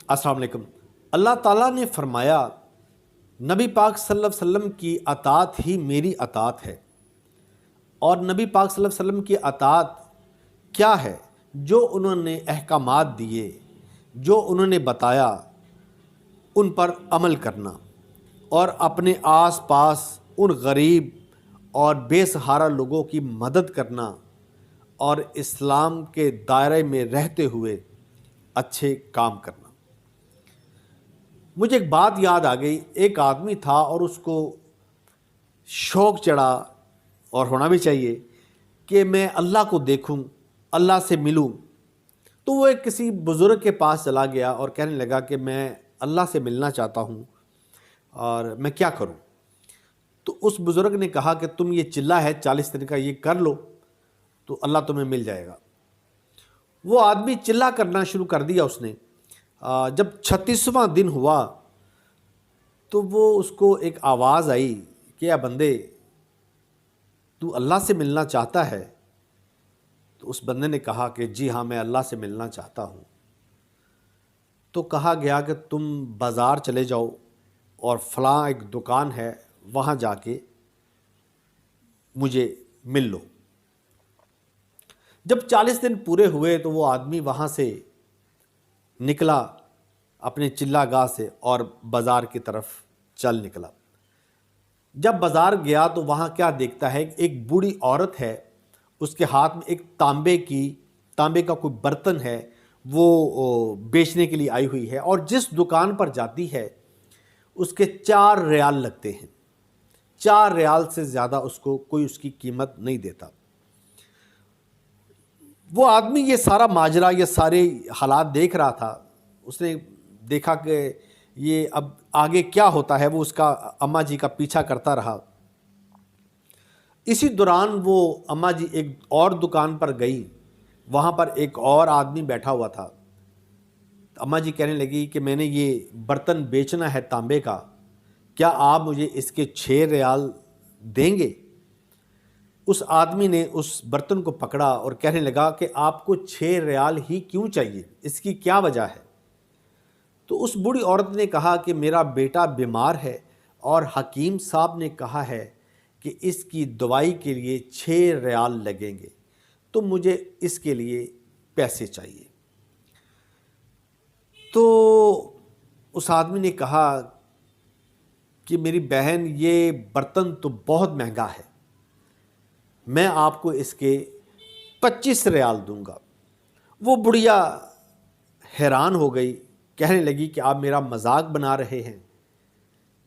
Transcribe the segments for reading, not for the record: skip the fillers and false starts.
अस्सलाम वालेकुम। अल्लाह ताला ने फरमाया नबी पाक सल्लल्लाहु अलैहि वसल्लम की अताअत ही मेरी अताअत है। और नबी पाक सल्लल्लाहु अलैहि वसल्लम की अताअत क्या है? जो उन्होंने अहकामात दिए, जो उन्होंने बताया, उन पर अमल करना और अपने आस पास उन गरीब और बेसहारा लोगों की मदद करना और इस्लाम के दायरे में रहते हुए अच्छे काम करना। मुझे एक बात याद आ गई। एक आदमी था और उसको शौक़ चढ़ा, और होना भी चाहिए, कि मैं अल्लाह को देखूं, अल्लाह से मिलूं। तो वो एक किसी बुज़ुर्ग के पास चला गया और कहने लगा कि मैं अल्लाह से मिलना चाहता हूं और मैं क्या करूं। तो उस बुज़ुर्ग ने कहा कि तुम ये चिल्ला है 40 दिन का, ये कर लो तो अल्लाह तुम्हें मिल जाएगा। वो आदमी चिल्ला करना शुरू कर दिया उसने। जब 36वां दिन हुआ तो वो उसको एक आवाज़ आई कि या बंदे, तू अल्लाह से मिलना चाहता है? तो उस बंदे ने कहा कि जी हाँ, मैं अल्लाह से मिलना चाहता हूँ। तो कहा गया कि तुम बाज़ार चले जाओ और फ़लाँ एक दुकान है, वहाँ जाके मुझे मिल लो। जब 40 दिन पूरे हुए तो वो आदमी वहाँ से निकला अपने चिल्लागाह से और बाज़ार की तरफ चल निकला। जब बाज़ार गया तो वहाँ क्या देखता है, एक बूढ़ी औरत है, उसके हाथ में एक तांबे का कोई बर्तन है, वो बेचने के लिए आई हुई है। और जिस दुकान पर जाती है उसके 4 रियाल लगते हैं। 4 रियाल से ज़्यादा उसको कोई उसकी कीमत नहीं देता। वो आदमी ये सारा माजरा, ये सारे हालात देख रहा था। उसने देखा कि ये अब आगे क्या होता है। वो उसका अम्मा जी का पीछा करता रहा। इसी दौरान वो अम्मा जी एक और दुकान पर गई, वहाँ पर एक और आदमी बैठा हुआ था। अम्मा जी कहने लगी कि मैंने ये बर्तन बेचना है तांबे का, क्या आप मुझे इसके 6 रियाल देंगे? उस आदमी ने उस बर्तन को पकड़ा और कहने लगा कि आपको 6 रियाल ही क्यों चाहिए, इसकी क्या वजह है? तो उस बूढ़ी औरत ने कहा कि मेरा बेटा बीमार है और हकीम साहब ने कहा है कि इसकी दवाई के लिए 6 रियाल लगेंगे, तो मुझे इसके लिए पैसे चाहिए। तो उस आदमी ने कहा कि मेरी बहन, ये बर्तन तो बहुत महंगा है, मैं आपको इसके 25 रियाल दूंगा। वो बुढ़िया हैरान हो गई, कहने लगी कि आप मेरा मजाक बना रहे हैं,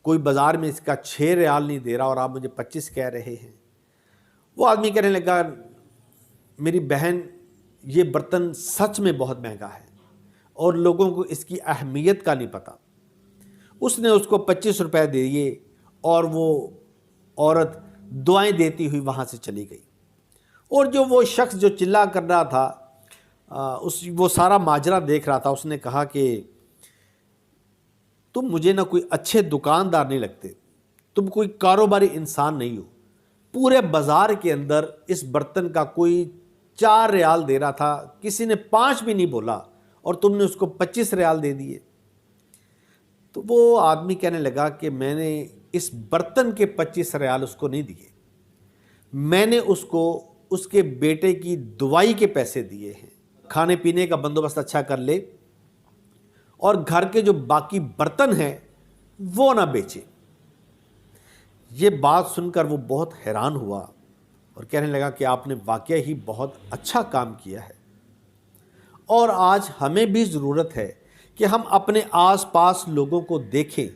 कोई बाज़ार में इसका 6 रियाल नहीं दे रहा और आप मुझे 25 कह रहे हैं। वो आदमी कहने लगा, मेरी बहन, ये बर्तन सच में बहुत महंगा है और लोगों को इसकी अहमियत का नहीं पता। उसने उसको 25 रुपए दिए और वो औरत दुआएं देती हुई वहाँ से चली गई। और जो वो शख्स जो चिल्ला कर रहा था, वो सारा माजरा देख रहा था, उसने कहा कि तुम मुझे ना कोई अच्छे दुकानदार नहीं लगते, तुम कोई कारोबारी इंसान नहीं हो। पूरे बाज़ार के अंदर इस बर्तन का कोई 4 रियाल दे रहा था, किसी ने 5 भी नहीं बोला और तुमने उसको 25 रियाल दे दिए। तो वो आदमी कहने लगा कि मैंने इस बर्तन के 25 रियाल उसको नहीं दिए, मैंने उसको उसके बेटे की दवाई के पैसे दिए हैं। खाने पीने का बंदोबस्त अच्छा कर ले और घर के जो बाकी बर्तन हैं वो ना बेचे। ये बात सुनकर वो बहुत हैरान हुआ और कहने लगा कि आपने वाकई ही बहुत अच्छा काम किया है। और आज हमें भी ज़रूरत है कि हम अपने आसपास लोगों को देखें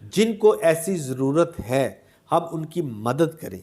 जिनको ऐसी ज़रूरत है, हम उनकी मदद करें।